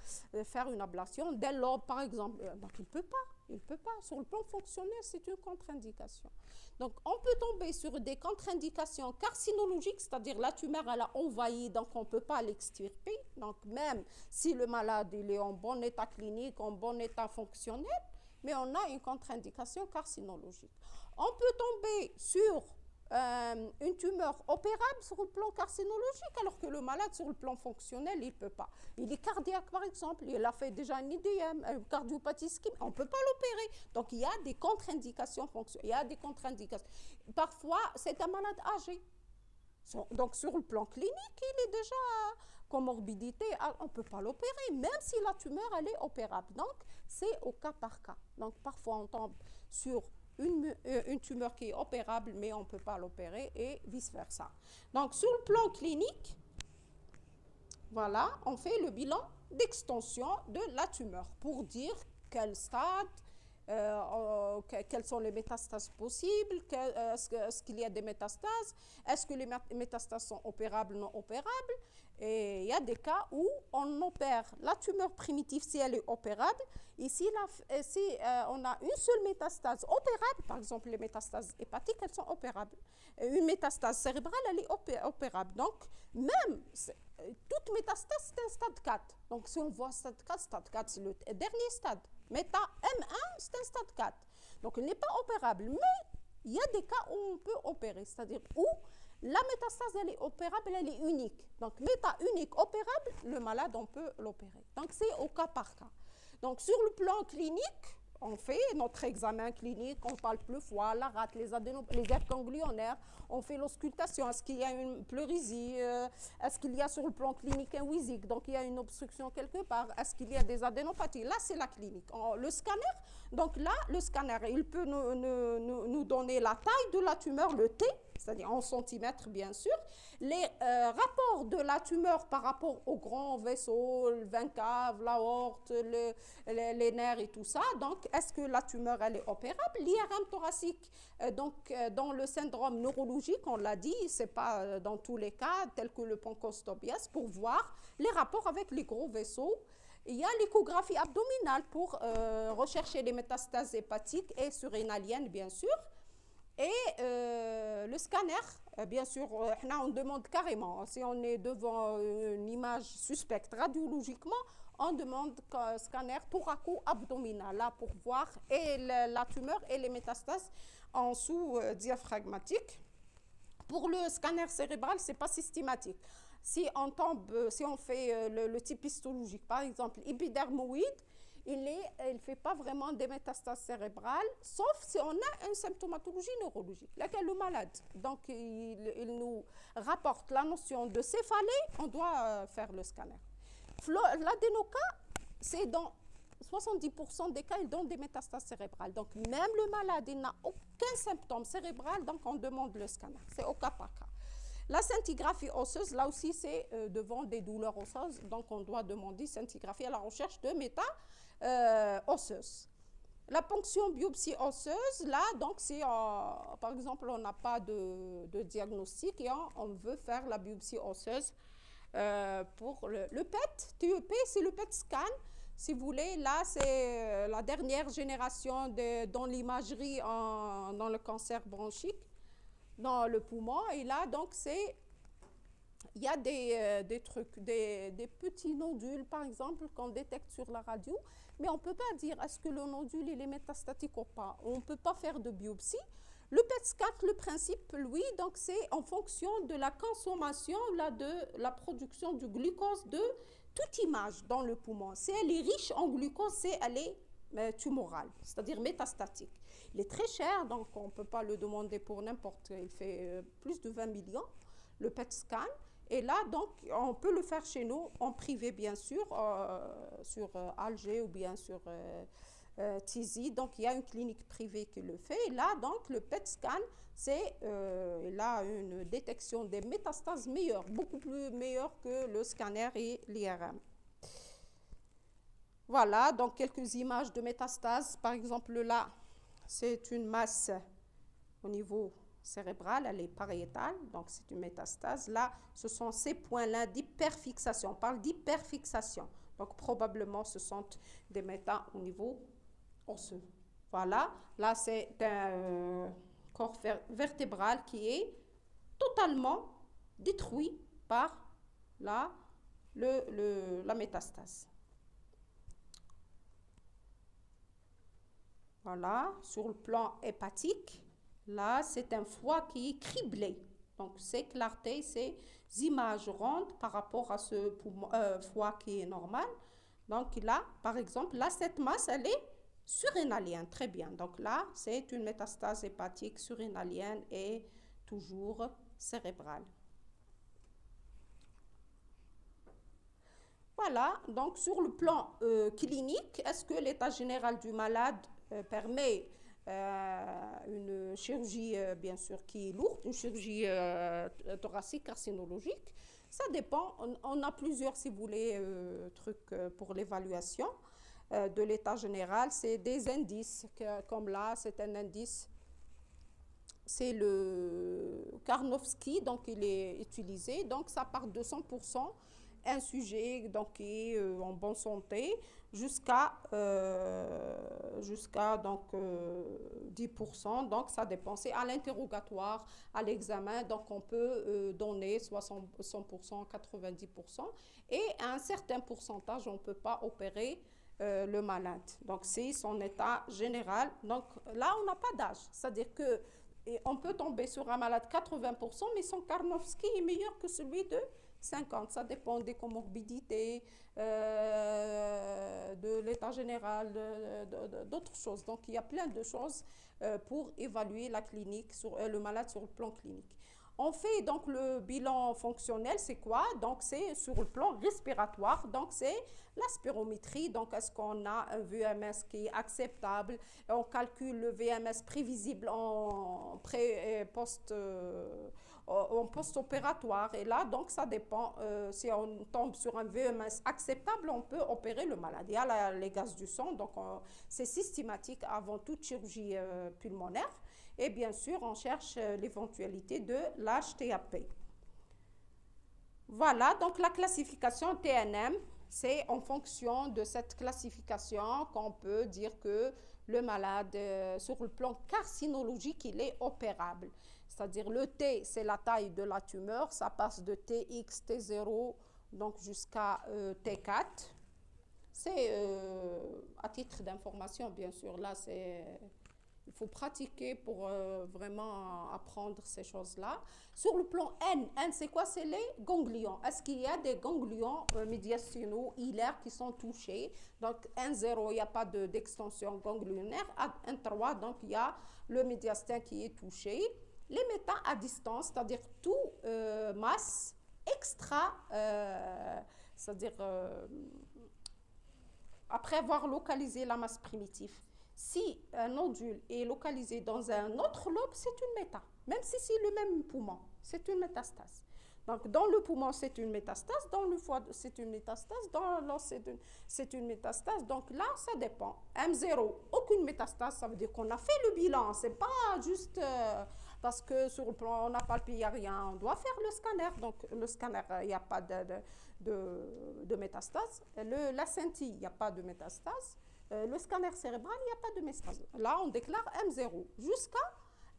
faire une ablation des lobes, par exemple. Donc, il ne peut pas. Sur le plan fonctionnel, c'est une contre-indication. Donc, on peut tomber sur des contre-indications carcinologiques, c'est-à-dire la tumeur, elle a envahi, donc on ne peut pas l'extirper. Donc, même si le malade il est en bon état clinique, en bon état fonctionnel, mais on a une contre-indication carcinologique. On peut tomber sur une tumeur opérable sur le plan carcinologique, alors que le malade, sur le plan fonctionnel, il ne peut pas. Il est cardiaque, par exemple, il a fait déjà un IDM, une cardiopathie ischémique, on ne peut pas l'opérer. Donc, il y a des contre-indications fonctionnelles, il y a des contre-indications. Parfois, c'est un malade âgé. Donc, sur le plan clinique, il est déjà comorbidité, on ne peut pas l'opérer, même si la tumeur, elle est opérable. Donc, c'est au cas par cas. Donc, parfois, on tombe sur une tumeur qui est opérable, mais on ne peut pas l'opérer et vice-versa. Donc, sur le plan clinique, voilà, on fait le bilan d'extension de la tumeur pour dire quel stade, quelles sont les métastases possibles, est-ce qu'il y a des métastases, est-ce que les métastases sont opérables ou non opérables. Et il y a des cas où on opère la tumeur primitive si elle est opérable, et si on a une seule métastase opérable, par exemple les métastases hépatiques, elles sont opérables. Une métastase cérébrale, elle est opérable. Donc, même toute métastase, c'est un stade 4. Donc, si on voit stade 4, c'est le dernier stade. Méta M1, c'est un stade 4. Donc, il n'est pas opérable. Mais il y a des cas où on peut opérer, c'est-à-dire où la métastase, elle est opérable, elle est unique. Donc, méta unique opérable, le malade, on peut l'opérer. Donc, c'est au cas par cas. Donc, sur le plan clinique, on fait notre examen clinique, on parle le foie, la rate, les aires ganglionnaires, on fait l'auscultation, est-ce qu'il y a une pleurésie, est-ce qu'il y a sur le plan clinique un WYSIC, donc il y a une obstruction quelque part, est-ce qu'il y a des adénopathies, là c'est la clinique. Le scanner, donc là le scanner, il peut nous donner la taille de la tumeur, le T, c'est-à-dire en centimètres bien sûr, les rapports de la tumeur par rapport aux grands vaisseaux, le vein cave, l'aorte, les nerfs et tout ça. Donc, est-ce que la tumeur, elle est opérable? L'IRM thoracique, dans le syndrome neurologique, on l'a dit, c'est pas dans tous les cas, tel que le ponchostobias, pour voir les rapports avec les gros vaisseaux. Il y a l'échographie abdominale pour rechercher les métastases hépatiques et surrénaliennes, bien sûr. Et le scanner, bien sûr, on demande carrément, si on est devant une image suspecte radiologiquement, on demande scanner thoraco-abdominal, là pour voir et la tumeur et les métastases en sous-diaphragmatique. Pour le scanner cérébral, ce n'est pas systématique. Si on fait le type histologique, par exemple, épidermoïde, il ne fait pas vraiment des métastases cérébrales, sauf si on a une symptomatologie neurologique, laquelle le malade. Donc, il nous rapporte la notion de céphalée, on doit faire le scanner. L'adénoca, c'est dans 70% des cas, il donne des métastases cérébrales. Donc, même le malade, il n'a aucun symptôme cérébral, donc on demande le scanner. C'est au cas par cas. La scintigraphie osseuse, là aussi, c'est devant des douleurs osseuses, donc on doit demander scintigraphie à la recherche de osseuse. La ponction biopsie osseuse, là, donc si par exemple on n'a pas de diagnostic et on veut faire la biopsie osseuse pour le PET, TEP, c'est le PET scan. Si vous voulez, là, c'est la dernière génération dans l'imagerie dans le cancer bronchique, dans le poumon. Et là, donc, il y a des trucs, des petits nodules, par exemple, qu'on détecte sur la radio, mais on ne peut pas dire est-ce que le nodule il est métastatique ou pas. On ne peut pas faire de biopsie. Le PET scan, le principe, lui, donc c'est en fonction de la consommation, là, de la production du glucose de toute image dans le poumon. Si elle est riche en glucose, elle est tumorale, c'est-à-dire métastatique. Il est très cher, donc on ne peut pas le demander pour n'importe quel. Il fait plus de 20 millions, le PET scan. Et là, donc, on peut le faire chez nous, en privé, bien sûr, sur Alger ou bien sur Tizi. Donc, il y a une clinique privée qui le fait. Et là, donc, le PET scan, il a une détection des métastases meilleure, beaucoup plus meilleure que le scanner et l'IRM. Voilà, donc, quelques images de métastases. Par exemple, là, c'est une masse au niveau cérébrale, elle est pariétale, donc c'est une métastase. Là, ce sont ces points-là d'hyperfixation. On parle d'hyperfixation. Donc, probablement, ce sont des métas au niveau osseux. Voilà, là, c'est un corps vertébral qui est totalement détruit par la métastase. Voilà, sur le plan hépatique, là, c'est un foie qui est criblé. Donc, ces clartés, ces images rondes par rapport à ce foie qui est normal. Donc, là, par exemple, là, cette masse, elle est surrénalienne. Très bien. Donc, là, c'est une métastase hépatique surrénalienne et toujours cérébrale. Voilà. Donc, sur le plan clinique, est-ce que l'état général du malade permet une chirurgie, bien sûr, qui est lourde, une chirurgie thoracique carcinologique? Ça dépend. On a plusieurs, si vous voulez, trucs pour l'évaluation de l'état général. C'est des indices, comme là, c'est un indice. C'est le Karnofsky, donc il est utilisé. Donc, ça part de 100%. Un sujet donc, qui est en bonne santé jusqu'à 10%. Donc, ça dépend. C'est à l'interrogatoire, à l'examen. Donc, on peut donner soit 100%, 90%. Et à un certain pourcentage, on ne peut pas opérer le malade. Donc, c'est son état général. Donc, là, on n'a pas d'âge. C'est-à-dire que on peut tomber sur un malade 80%, mais son Karnofsky est meilleur que celui de 50, ça dépend des comorbidités, de l'état général, d'autres choses. Donc, il y a plein de choses pour évaluer la clinique, le malade sur le plan clinique. On fait donc le bilan fonctionnel, c'est quoi? Donc, c'est sur le plan respiratoire. Donc, c'est la spirométrie. Donc, est-ce qu'on a un VMS qui est acceptable? On calcule le VMS prévisible en post-opératoire. Et là, donc, ça dépend. Si on tombe sur un VMS acceptable, on peut opérer le malade. Il y a les gaz du sang, donc c'est systématique avant toute chirurgie pulmonaire. Et bien sûr, on cherche l'éventualité de l'HTAP. Voilà, donc la classification TNM, c'est en fonction de cette classification qu'on peut dire que le malade, sur le plan carcinologique, il est opérable. C'est-à-dire le T, c'est la taille de la tumeur, ça passe de Tx, T0, donc jusqu'à T4. C'est à titre d'information, bien sûr, là, il faut pratiquer pour vraiment apprendre ces choses-là. Sur le plan N, c'est quoi? C'est les ganglions. Est-ce qu'il y a des ganglions médiastinaux hilaires qui sont touchés? Donc, N0, il n'y a pas d'extension ganglionnaire. N3, donc, il y a le médiastin qui est touché. Les méta à distance, c'est-à-dire tout masse extra, c'est-à-dire après avoir localisé la masse primitive. Si un nodule est localisé dans un autre lobe, c'est une méta. Même si c'est le même poumon, c'est une métastase. Donc, dans le poumon, c'est une métastase. Dans le foie, c'est une métastase. Dans l'os, c'est une métastase. Donc là, ça dépend. M0, aucune métastase, ça veut dire qu'on a fait le bilan. Ce n'est pas juste parce que sur le plan, on n'a pas palpé, il n'y a rien. On doit faire le scanner. Donc, le scanner, il n'y a pas de métastase. La scintille, il n'y a pas de métastase. Le scanner cérébral, il n'y a pas de métastase. Là, on déclare M0 jusqu'à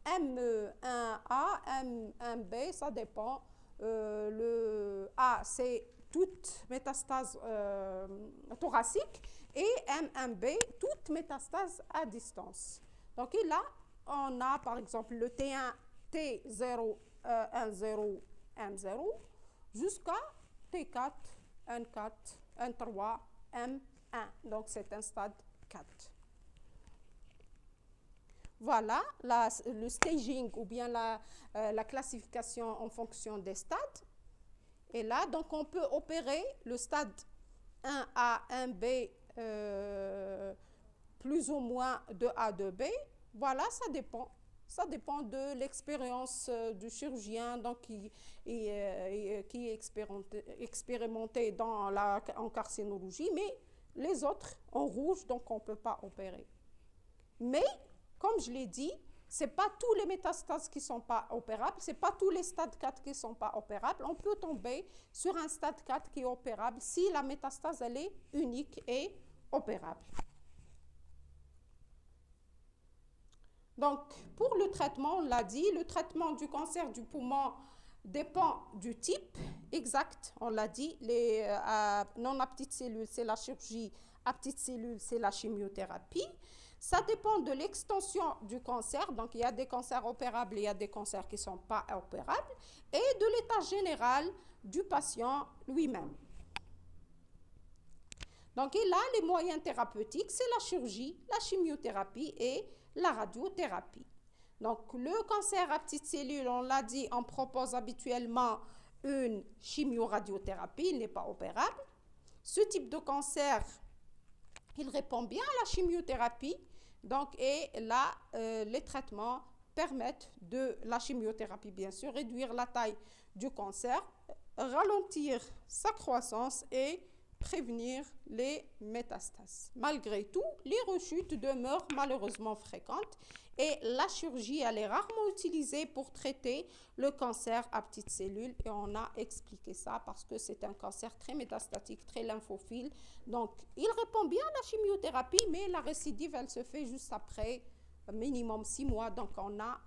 M1A, M1B, ça dépend. Le A, c'est toute métastase thoracique et M1B, toute métastase à distance. Donc là, on a par exemple le T1, T0, N0, M0 jusqu'à T4, N4, N3, M1. Donc c'est un stade 4. Voilà le staging ou bien la classification en fonction des stades. Et là, donc, on peut opérer le stade 1A, 1B, plus ou moins de A, de B. Voilà, ça dépend. Ça dépend de l'expérience du chirurgien donc, qui est expérimenté en carcinologie, mais les autres en rouge, donc on ne peut pas opérer. Mais comme je l'ai dit, ce n'est pas tous les métastases qui ne sont pas opérables, ce n'est pas tous les stades 4 qui ne sont pas opérables. On peut tomber sur un stade 4 qui est opérable si la métastase elle est unique et opérable. Donc, pour le traitement, on l'a dit, le traitement du cancer du poumon dépend du type exact, on l'a dit. Les non à petites cellules, c'est la chirurgie, à petites cellules, c'est la chimiothérapie. Ça dépend de l'extension du cancer, donc il y a des cancers opérables, il y a des cancers qui ne sont pas opérables, et de l'état général du patient lui-même. Donc là, les moyens thérapeutiques, c'est la chirurgie, la chimiothérapie et la radiothérapie. Donc le cancer à petites cellules, on l'a dit, on propose habituellement une chimioradiothérapie, il n'est pas opérable. Ce type de cancer, il répond bien à la chimiothérapie. Donc, et là, les traitements permettent de la chimiothérapie, bien sûr, réduire la taille du cancer, ralentir sa croissance et prévenir les métastases. Malgré tout, les rechutes demeurent malheureusement fréquentes et la chirurgie elle est rarement utilisée pour traiter le cancer à petites cellules et on a expliqué ça parce que c'est un cancer très métastatique, très lymphophile. Donc, il répond bien à la chimiothérapie, mais la récidive, elle se fait juste après minimum 6 mois. Donc, on a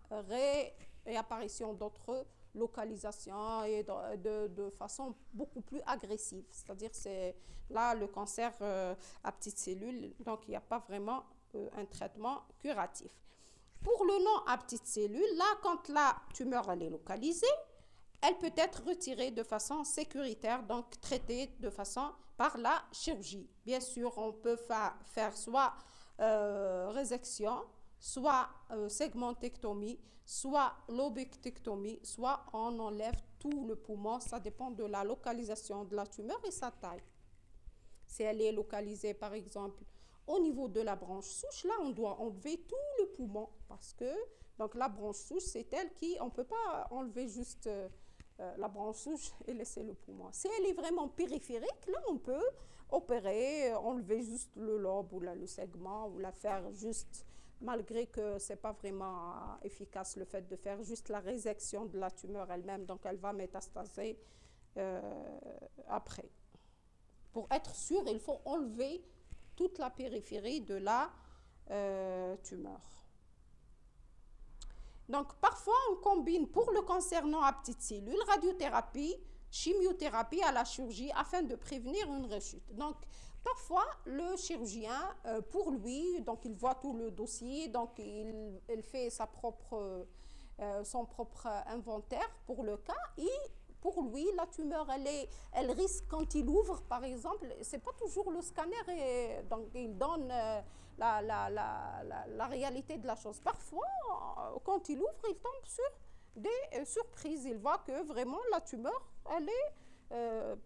réapparition d'autres localisation et de façon beaucoup plus agressive. C'est-à-dire c'est là le cancer à petites cellules, donc il n'y a pas vraiment un traitement curatif. Pour le non à petites cellules, là quand la tumeur elle est localisée, elle peut être retirée de façon sécuritaire, donc traitée de façon par la chirurgie. Bien sûr, on peut faire soit résection, soit segmentectomie, soit lobectectomie, soit on enlève tout le poumon. Ça dépend de la localisation de la tumeur et sa taille. Si elle est localisée, par exemple, au niveau de la branche souche, là, on doit enlever tout le poumon parce que donc, la branche souche, c'est elle qui, on ne peut pas enlever juste la branche souche et laisser le poumon. Si elle est vraiment périphérique, là, on peut opérer, enlever juste le lobe ou le segment ou la faire juste malgré que ce n'est pas vraiment efficace le fait de faire juste la résection de la tumeur elle-même, donc elle va métastaser après. Pour être sûr, il faut enlever toute la périphérie de la tumeur. Donc, parfois, on combine pour le cancer non à petites cellules, radiothérapie, chimiothérapie à la chirurgie afin de prévenir une rechute. Donc, parfois, le chirurgien, pour lui, donc il voit tout le dossier, donc il fait son propre inventaire pour le cas et pour lui, la tumeur, elle risque quand il ouvre, par exemple, c'est pas toujours le scanner, et donc il donne la réalité de la chose. Parfois, quand il ouvre, il tombe sur des surprises. Il voit que vraiment la tumeur, elle est,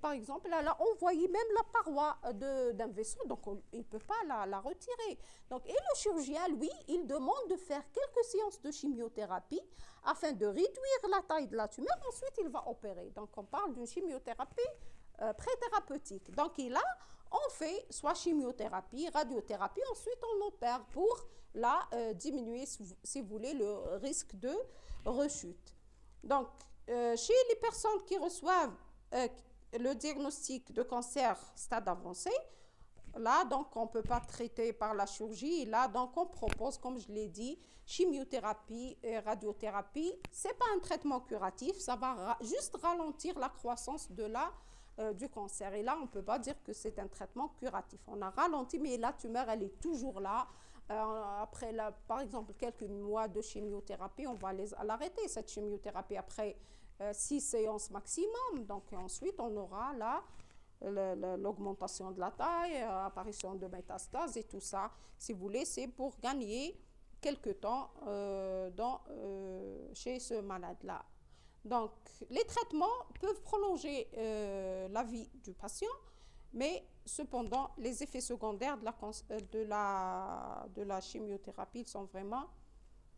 par exemple, elle a envoyé même la paroi d'un vaisseau, donc il ne peut pas la retirer. Donc, et le chirurgien, lui, il demande de faire quelques séances de chimiothérapie afin de réduire la taille de la tumeur. Ensuite, il va opérer. Donc, on parle d'une chimiothérapie pré-thérapeutique. Donc, on fait soit chimiothérapie, radiothérapie, ensuite on opère pour diminuer, si vous voulez, le risque de rechute. Donc, chez les personnes qui reçoivent le diagnostic de cancer stade avancé, là, donc, on ne peut pas traiter par la chirurgie. Là, donc, on propose, comme je l'ai dit, chimiothérapie et radiothérapie. Ce n'est pas un traitement curatif, ça va juste ralentir la croissance du cancer. Et là, on ne peut pas dire que c'est un traitement curatif. On a ralenti, mais la tumeur, elle est toujours là. Après, par exemple, quelques mois de chimiothérapie, on va l'arrêter, cette chimiothérapie, après 6 séances maximum. Donc, ensuite, on aura là l'augmentation de la taille, apparition de métastases et tout ça. Si vous voulez, c'est pour gagner quelque temps chez ce malade-là. Donc, les traitements peuvent prolonger la vie du patient, mais cependant, les effets secondaires de la chimiothérapie sont vraiment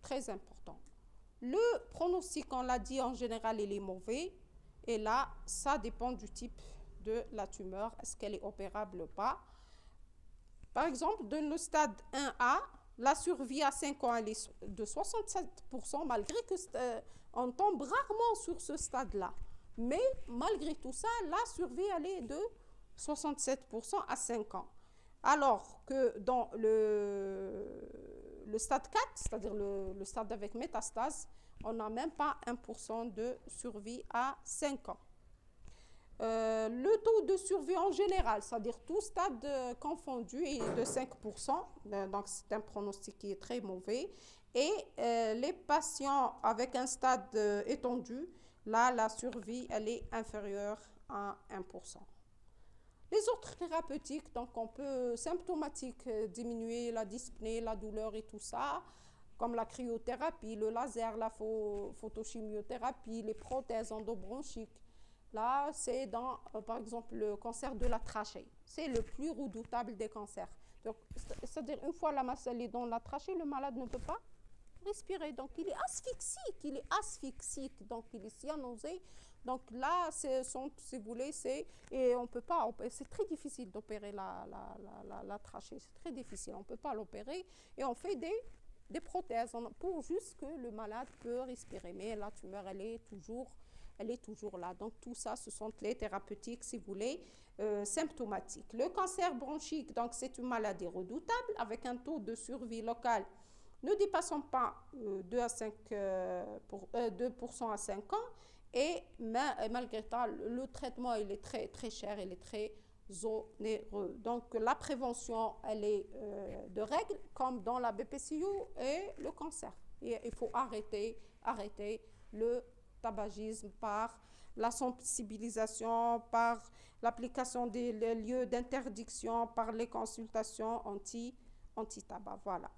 très importants. Le pronostic, on l'a dit, en général, il est mauvais. Et là, ça dépend du type de la tumeur. Est-ce qu'elle est opérable ou pas? Par exemple, dans le stade 1A, la survie à 5 ans elle est de 67%, malgré que on tombe rarement sur ce stade-là. Mais malgré tout ça, la survie elle est de 67% à 5 ans. Alors que dans le stade 4, c'est-à-dire le stade avec métastase, on n'a même pas 1% de survie à 5 ans. Le taux de survie en général, c'est-à-dire tout stade confondu, est de 5%, donc c'est un pronostic qui est très mauvais. Et les patients avec un stade étendu, là, la survie, elle est inférieure à 1%. Les autres thérapeutiques, donc on peut symptomatique diminuer la dyspnée, la douleur et tout ça, comme la cryothérapie, le laser, la photochimiothérapie, les prothèses endobronchiques. Là, c'est dans, par exemple, le cancer de la trachée. C'est le plus redoutable des cancers. C'est-à-dire, une fois la masse est dans la trachée, le malade ne peut pas respirer. Donc, il est asphyxique. Donc, il est cyanosé. Donc, là, si vous voulez, et on peut pas, c'est très difficile d'opérer la trachée. C'est très difficile. On ne peut pas l'opérer. Et on fait des prothèses pour juste que le malade peut respirer. Mais la tumeur, elle est toujours là. Donc, tout ça, ce sont les thérapeutiques, si vous voulez, symptomatiques. Le cancer bronchique, donc, c'est une maladie redoutable avec un taux de survie local ne dépassant pas 2% à 5 ans. Et malgré ça, le traitement, il est très, très cher, il est très onéreux. Donc, la prévention, elle est de règle, comme dans la BPCO et le cancer. Et il faut arrêter le tabagisme par la sensibilisation, par l'application des lieux d'interdiction, par les consultations anti-tabac. Voilà.